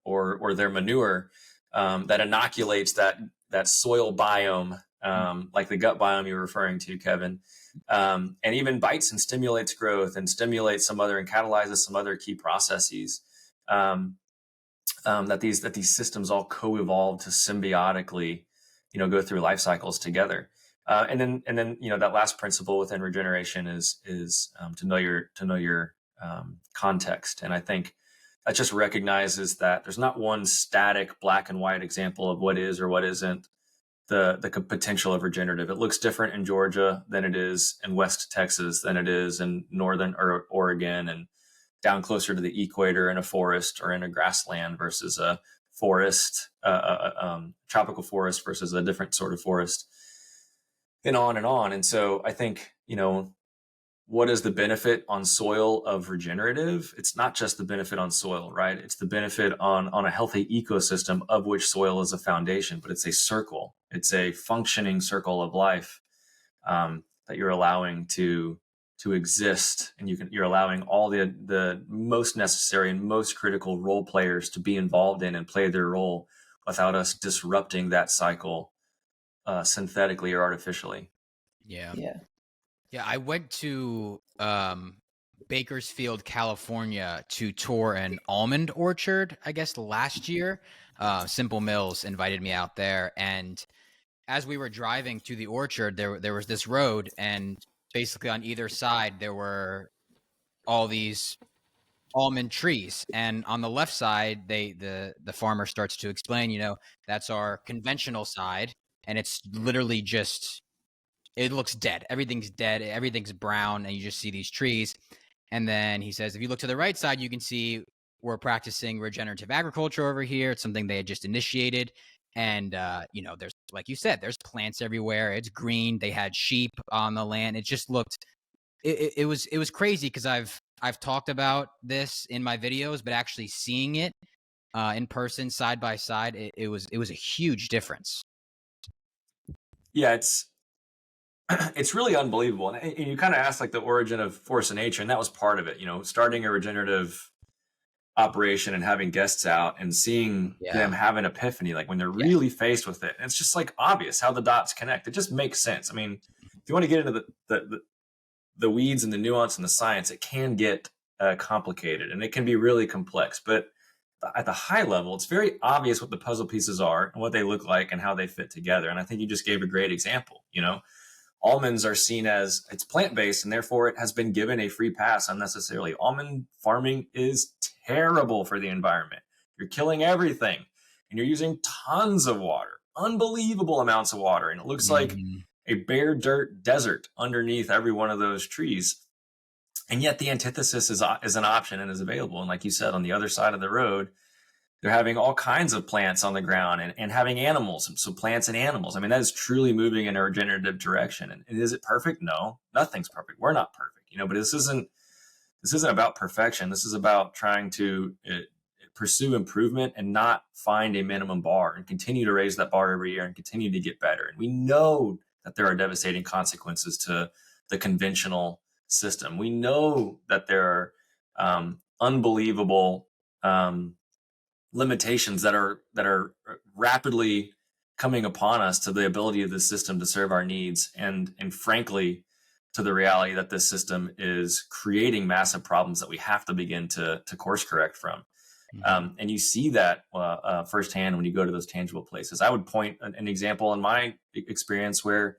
B: their manure that inoculates that soil biome, like the gut biome you're referring to, Kevin, and even bites and stimulates growth and stimulates some other and catalyzes some other key processes. That these systems all co-evolve to symbiotically, go through life cycles together. And then that last principle within regeneration is to know your context. And I think that just recognizes that there's not one static black and white example of what is or what isn't the potential of regenerative. It looks different in Georgia than it is in West Texas, than it is in northern Oregon, and down closer to the equator in a forest or in a grassland versus a forest, tropical forest versus a different sort of forest, and on and on. And so I think, what is the benefit on soil of regenerative? It's not just the benefit on soil, right? It's the benefit on a healthy ecosystem, of which soil is a foundation, but it's a circle. It's a functioning circle of life that you're allowing to exist, and you're allowing all the most necessary and most critical role players to be involved in and play their role without us disrupting that cycle synthetically or artificially.
A: Yeah.
C: Yeah.
A: Yeah, I went to Bakersfield, California to tour an almond orchard, I guess last year. Simple Mills invited me out there, and as we were driving to the orchard, there was this road, and basically on either side there were all these almond trees, and on the left side, the farmer starts to explain, that's our conventional side, and it's literally just, it looks dead. Everything's dead. Everything's brown, and you just see these trees. And then he says, if you look to the right side, you can see we're practicing regenerative agriculture over here. It's something they had just initiated. And, there's, like you said, there's plants everywhere. It's green. They had sheep on the land. It just looked, it was crazy because I've talked about this in my videos, but actually seeing it in person side by side, it was a huge difference.
B: Yeah, it's really unbelievable. And you kind of asked like the origin of force of nature, and that was part of it. Starting a regenerative operation and having guests out and seeing them have an epiphany, like when they're really faced with it. And it's just like obvious how the dots connect. It just makes sense. I mean, if you want to get into the weeds and the nuance and the science, it can get complicated and it can be really complex. But at the high level, it's very obvious what the puzzle pieces are and what they look like and how they fit together. And I think you just gave a great example. Almonds are seen as it's plant-based, and therefore it has been given a free pass unnecessarily. Almond farming is terrible for the environment. You're killing everything, and you're using tons of water, unbelievable amounts of water, and it looks like a bare dirt desert underneath every one of those trees. And yet the antithesis is an option and is available. And like you said, on the other side of the road, they're having all kinds of plants on the ground and having animals. So plants and animals. I mean, that is truly moving in a regenerative direction. And is it perfect? No, nothing's perfect. We're not perfect, but this isn't about perfection. This is about trying to pursue improvement and not find a minimum bar and continue to raise that bar every year and continue to get better. And we know that there are devastating consequences to the conventional system. We know that there are unbelievable limitations that are rapidly coming upon us to the ability of the system to serve our needs, and frankly, to the reality that this system is creating massive problems that we have to begin to course correct from. And you see that firsthand when you go to those tangible places. I would point an example in my experience where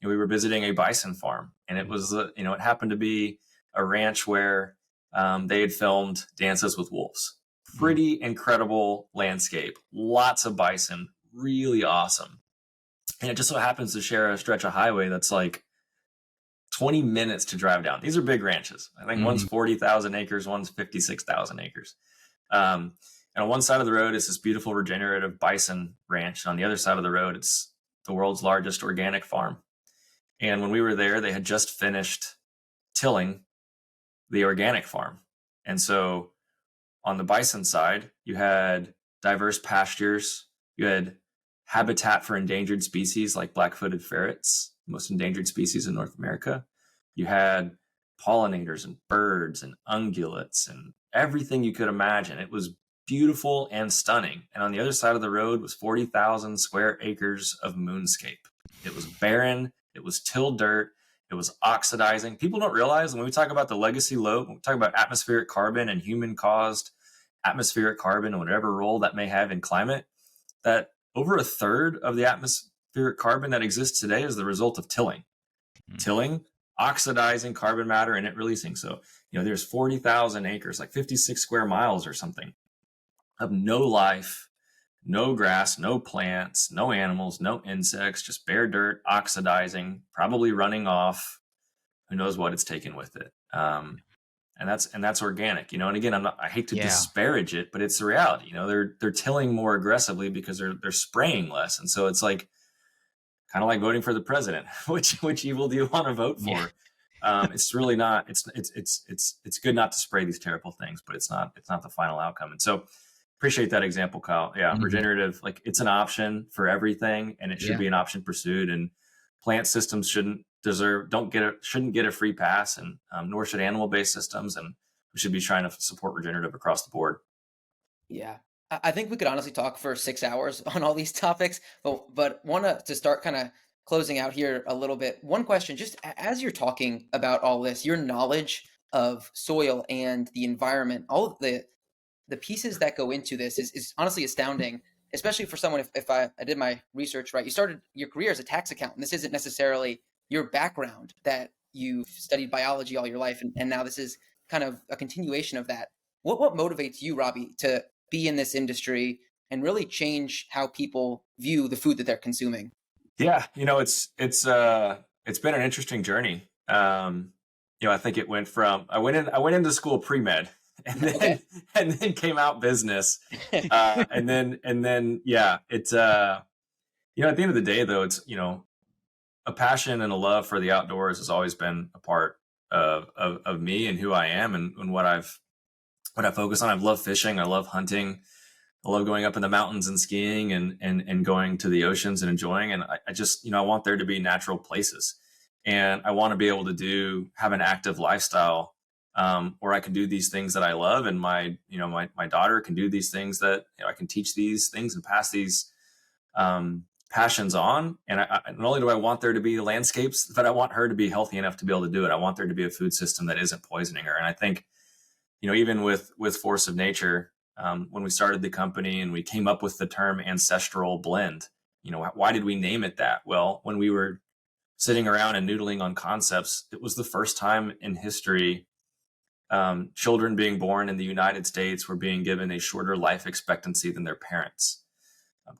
B: we were visiting a bison farm, and it was it happened to be a ranch where they had filmed Dances with Wolves. Pretty incredible landscape, lots of bison, really awesome. And it just so happens to share a stretch of highway that's like 20 minutes to drive down. These are big ranches. I think one's 40,000 acres, one's 56,000 acres. And on one side of the road is this beautiful regenerative bison ranch. And on the other side of the road, it's the world's largest organic farm. And when we were there, they had just finished tilling the organic farm. And so on the bison side, you had diverse pastures, you had habitat for endangered species like black-footed ferrets, the most endangered species in North America. You had pollinators and birds and ungulates and everything you could imagine. It was beautiful and stunning. And on the other side of the road was 40,000 square acres of moonscape. It was barren, it was tilled dirt, it was oxidizing. People don't realize when we talk about the legacy load, when we talk about atmospheric carbon and human-caused atmospheric carbon and whatever role that may have in climate, that over a third of the atmospheric carbon that exists today is the result of tilling. Tilling, oxidizing carbon matter and it releasing. So, there's 40,000 acres, like 56 square miles or something, of no life, no grass, no plants, no animals, no insects, just bare dirt, oxidizing, probably running off. Who knows what it's taken with it. And that's organic, and again, I hate to disparage it, but it's the reality. They're tilling more aggressively because they're spraying less. And so it's like, kind of like voting for the president, which evil do you want to vote for? It's really not. It's good not to spray these terrible things, but it's not the final outcome. And so, appreciate that example, Kyle. Yeah, regenerative, like it's an option for everything, and it should be an option pursued. And plant systems shouldn't get a free pass, and nor should animal-based systems. And we should be trying to support regenerative across the board.
C: Yeah. I think we could honestly talk for 6 hours on all these topics, but want to start kind of closing out here a little bit. One question, just as you're talking about all this, your knowledge of soil and the environment, all of the pieces that go into this is honestly astounding, especially for someone, if I did my research right, you started your career as a tax accountant. This isn't necessarily your background, that you've studied biology all your life, and now this is kind of a continuation of that. What motivates you, Robby, to be in this industry and really change how people view the food that they're consuming?
B: Yeah, it's been an interesting journey. I think it went from I went into school pre-med, and then and then came out business, and then yeah, it's at the end of the day though, it's a passion and a love for the outdoors has always been a part of me and who I am, and what I focus on. I love fishing. I love hunting. I love going up in the mountains and skiing, and going to the oceans and enjoying. And I just, I want there to be natural places, and I want to be able to have an active lifestyle, where I can do these things that I love. And my daughter can do these things that, I can teach these things and pass these, passions on. And not only do I want there to be landscapes, but I want her to be healthy enough to be able to do it. I want there to be a food system that isn't poisoning her. And I think, even with Force of Nature, when we started the company and we came up with the term ancestral blend, why did we name it that? Well, when we were sitting around and noodling on concepts, it was the first time in history, children being born in the United States were being given a shorter life expectancy than their parents.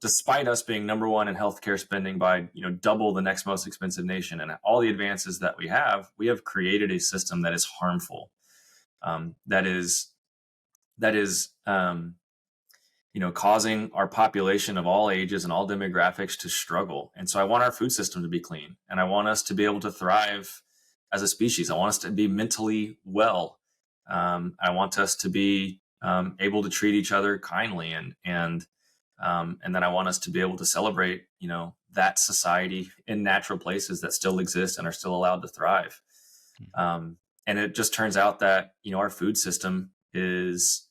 B: Despite us being number one in healthcare spending by, double the next most expensive nation, and all the advances that we have created a system that is harmful. That is, causing our population of all ages and all demographics to struggle. And so I want our food system to be clean, and I want us to be able to thrive as a species. I want us to be mentally well. I want us to be able to treat each other kindly, and then I want us to be able to celebrate, that society in natural places that still exist and are still allowed to thrive. And it just turns out that, our food system is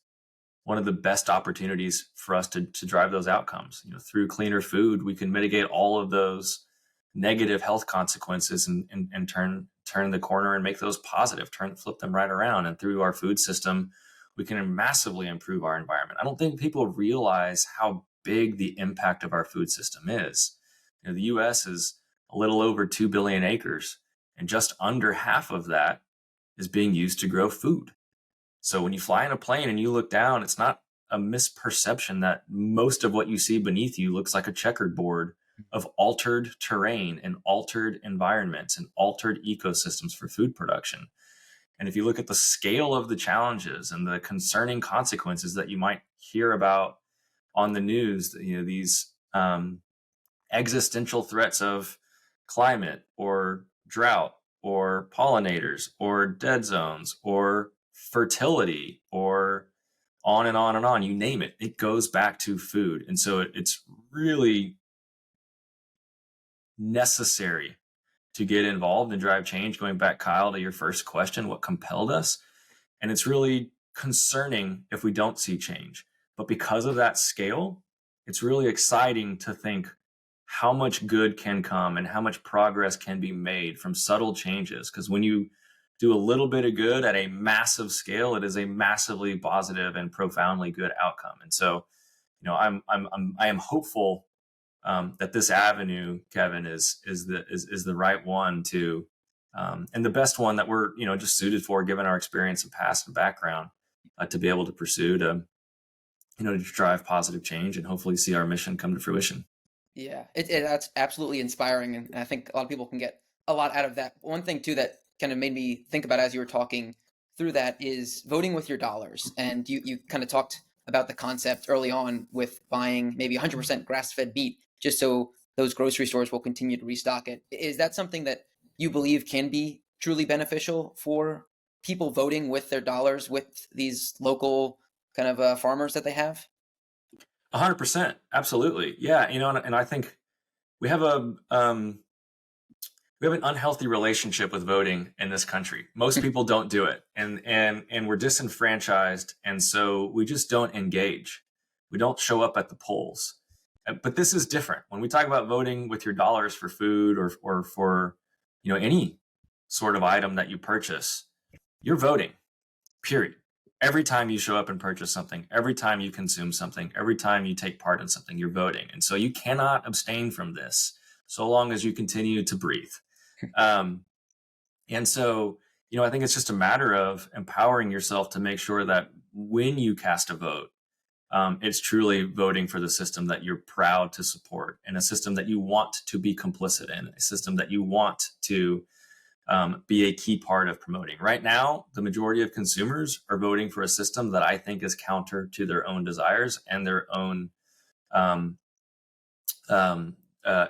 B: one of the best opportunities for us to drive those outcomes. Through cleaner food, we can mitigate all of those negative health consequences, and turn the corner and make those positive, flip them right around. And through our food system, we can massively improve our environment. I don't think people realize how big the impact of our food system is. The US is a little over 2 billion acres, and just under half of that is being used to grow food. So when you fly in a plane and you look down, it's not a misperception that most of what you see beneath you looks like a checkered board of altered terrain and altered environments and altered ecosystems for food production. And if you look at the scale of the challenges and the concerning consequences that you might hear about on the news, these existential threats of climate or drought or pollinators or dead zones or fertility, or on and on and on, you name it, it goes back to food. And so it's really necessary to get involved and drive change. Going back, Kyle, to your first question, what compelled us? And it's really concerning if we don't see change. But because of that scale, it's really exciting to think how much good can come and how much progress can be made from subtle changes. Because when you do a little bit of good at a massive scale, it is a massively positive and profoundly good outcome. And so, I am hopeful that this avenue, Kevin, is the right one to, and the best one that we're just suited for, given our experience and past and background, to be able to pursue to drive positive change and hopefully see our mission come to fruition.
C: Yeah, that's absolutely inspiring, and I think a lot of people can get a lot out of that. One thing too that kind of made me think about as you were talking through that is voting with your dollars. And you kind of talked about the concept early on with buying maybe 100% grass-fed meat just so those grocery stores will continue to restock it. Is that something that you believe can be truly beneficial for people voting with their dollars with these local kind of farmers that they have?
B: 100%. Absolutely. Yeah. And I think we have we have an unhealthy relationship with voting in this country. Most people don't do it, and we're disenfranchised, and so we just don't engage. We don't show up at the polls. But this is different. When we talk about voting with your dollars for food or for any sort of item that you purchase, you're voting. Period. Every time you show up and purchase something, every time you consume something, every time you take part in something, you're voting. And so you cannot abstain from this so long as you continue to breathe. Um, and so, I think it's just a matter of empowering yourself to make sure that when you cast a vote, it's truly voting for the system that you're proud to support, and a system that you want to be complicit in, a system that you want to be a key part of promoting. Right now, the majority of consumers are voting for a system that I think is counter to their own desires and their own um,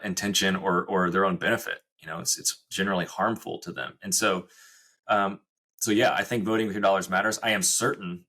B: intention or their own benefit. It's generally harmful to them. And so yeah, I think voting with your dollars matters. I am certain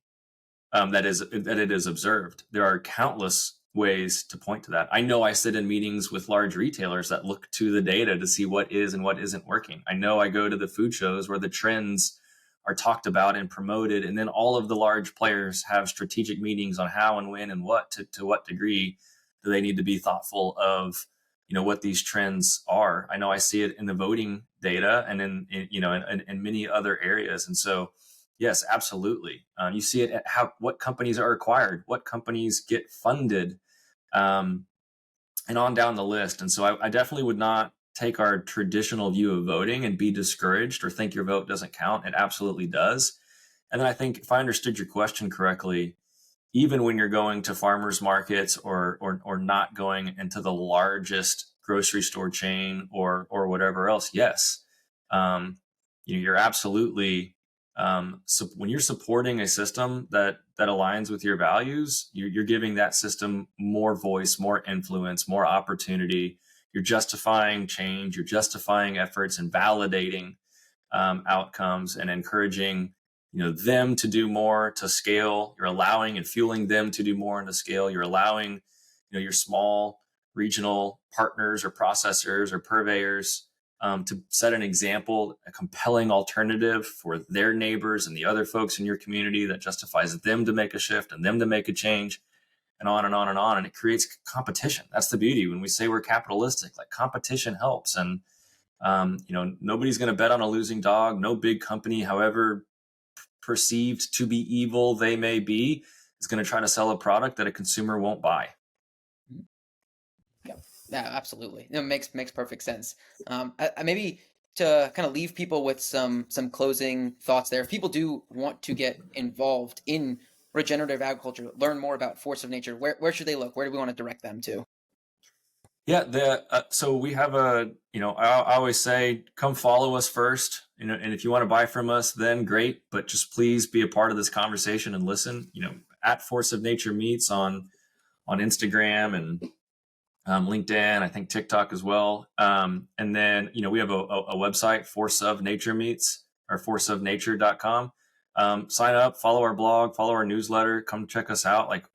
B: that it is observed. There are countless ways to point to that. I know I sit in meetings with large retailers that look to the data to see what is and what isn't working. I know I go to the food shows where the trends are talked about and promoted, and then all of the large players have strategic meetings on how and when and what to what degree do they need to be thoughtful of what these trends are. I know I see it in the voting data and in many other areas. And so yes, absolutely. You see it at what companies are acquired, what companies get funded, and on down the list. And so I definitely would not take our traditional view of voting and be discouraged or think your vote doesn't count. It absolutely does. And then I think if I understood your question correctly, even when you're going to farmers markets or not going into the largest grocery store chain or whatever else, yes, you're absolutely so when you're supporting a system that aligns with your values, you're giving that system more voice, more influence, more opportunity. You're justifying change, you're justifying efforts and validating outcomes and encouraging them to do more to scale. You're allowing and fueling them to do more and to scale. You're allowing your small regional partners or processors or purveyors to set an example, a compelling alternative for their neighbors and the other folks in your community that justifies them to make a shift and them to make a change, and on and on and on. And it creates competition. That's the beauty. When we say we're capitalistic, like, competition helps. And nobody's going to bet on a losing dog. No big company, however perceived to be evil they may be, is going to try to sell a product that a consumer won't buy.
C: Yeah, absolutely. It makes perfect sense. I maybe to kind of leave people with some closing thoughts there. If people do want to get involved in regenerative agriculture, learn more about Force of Nature, where should they look? Where do we want to direct them to?
B: Yeah, so we have I always say, come follow us first, and if you want to buy from us, then great, but just please be a part of this conversation and listen. At Force of Nature Meats on Instagram and LinkedIn, I think TikTok as well. And then, we have a website, Force of Nature Meats, or forceofnature.com. Sign up, follow our blog, follow our newsletter, come check us out. Like,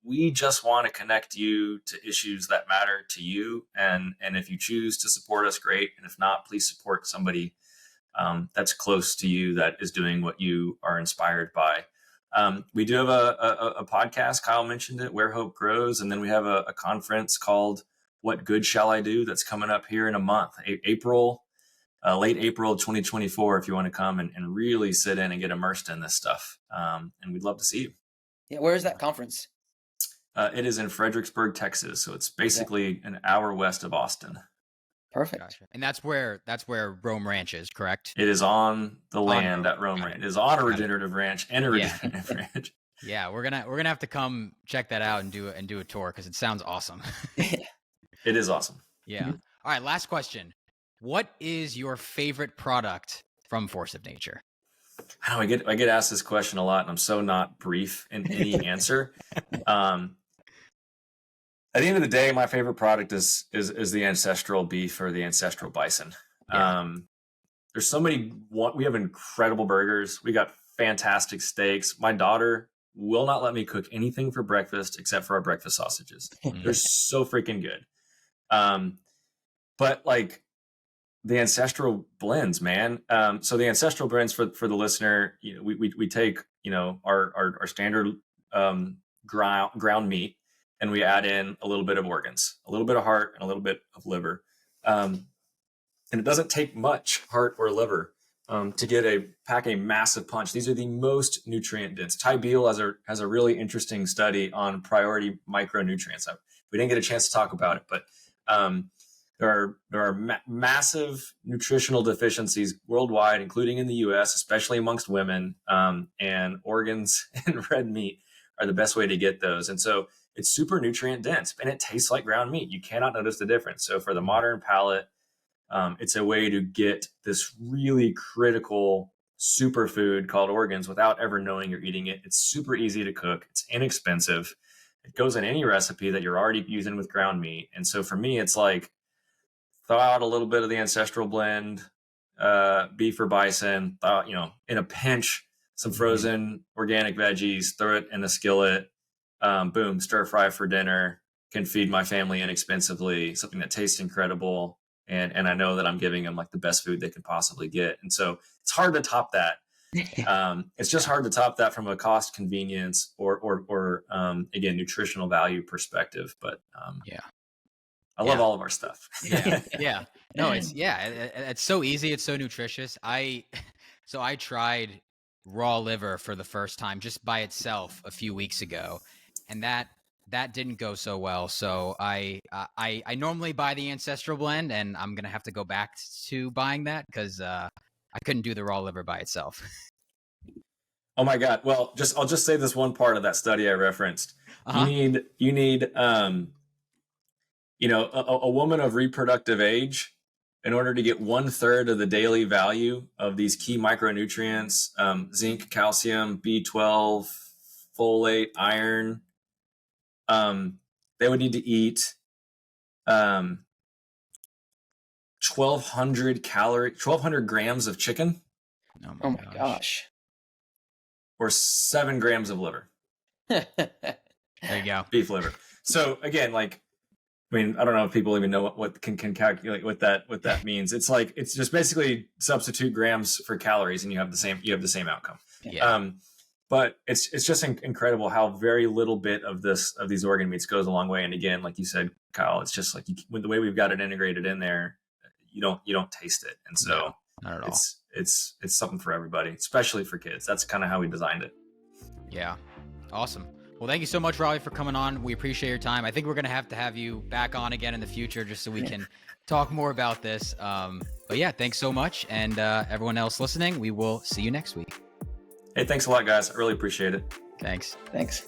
B: we just want to connect you to issues that matter to you. And if you choose to support us, great. And if not, please support somebody that's close to you that is doing what you are inspired by. We do have a podcast. Kyle mentioned it, Where Hope Grows. And then we have a conference called What Good Shall I Do? That's coming up here in a month, late April 2024, if you want to come and really sit in and get immersed in this stuff. And we'd love to see you.
C: Yeah, where is that conference?
B: It is in Fredericksburg, Texas. So it's basically an hour west of Austin.
C: Perfect.
A: Gotcha. And that's where Rome Ranch is, correct?
B: It is on the land at Rome Ranch. It is on a regenerative ranch and a regenerative ranch.
A: Yeah, we're gonna have to come check that out and do a tour because it sounds awesome.
B: It is awesome.
A: Yeah. Mm-hmm. All right. Last question. What is your favorite product from Force of Nature?
B: I get asked this question a lot, and I'm so not brief in any answer. At the end of the day, my favorite product is the ancestral beef or the ancestral bison. Yeah. there's so many, we have incredible burgers. We got fantastic steaks. My daughter will not let me cook anything for breakfast except for our breakfast sausages. They're so freaking good. But like the ancestral blends, man. So the ancestral blends for the listener, you know, we take, you know, our standard ground meat, and we add in a little bit of organs, a little bit of heart, and a little bit of liver. And it doesn't take much heart or liver to pack a massive punch. These are the most nutrient dense. Ty Beal has a really interesting study on priority micronutrients. We didn't get a chance to talk about it, but there are massive nutritional deficiencies worldwide, including in the U.S., especially amongst women. And organs and red meat are the best way to get those. And so it's super nutrient dense, and it tastes like ground meat. You cannot notice the difference. So for the modern palate, it's a way to get this really critical superfood called organs without ever knowing you're eating it. It's super easy to cook. It's inexpensive. It goes in any recipe that you're already using with ground meat. And so for me, it's like, thaw out a little bit of the ancestral blend, beef or bison, in a pinch, some frozen organic veggies, throw it in the skillet, boom, stir fry for dinner, can feed my family inexpensively, something that tastes incredible. And I know that I'm giving them like the best food they can possibly get. And so it's hard to top that. It's just hard to top that from a cost, convenience, or again, nutritional value perspective. But I love all of our stuff.
A: Yeah. No, it's so easy. It's so nutritious. So I tried raw liver for the first time just by itself a few weeks ago, and that didn't go so well. So I normally buy the ancestral blend, and I'm gonna have to go back to buying that because I couldn't do the raw liver by itself.
B: Oh my God! Well, I'll just say this one part of that study I referenced. You need a woman of reproductive age in order to get 1/3 of the daily value of these key micronutrients, zinc, calcium, B12, folate, iron. They would need to eat 1,200 grams of chicken.
C: Oh my gosh.
B: Or 7 grams of liver.
A: There you go.
B: Beef liver. So again, like, I mean, I don't know if people even know what can calculate what that means. It's like, it's just basically substitute grams for calories and you have the same outcome.
A: Yeah.
B: But it's just incredible how very little bit of these organ meats goes a long way. And again, like you said, Kyle, it's just like with the way we've got it integrated in there, you don't taste it. And so
A: not at all.
B: It's something for everybody, especially for kids. That's kind of how we designed it.
A: Yeah. Awesome. Well, thank you so much, Robby, for coming on. We appreciate your time. I think we're going to have you back on again in the future just so we can talk more about this. But yeah, thanks so much. And everyone else listening, we will see you next week.
B: Hey, thanks a lot, guys. I really appreciate it.
A: Thanks.
C: Thanks.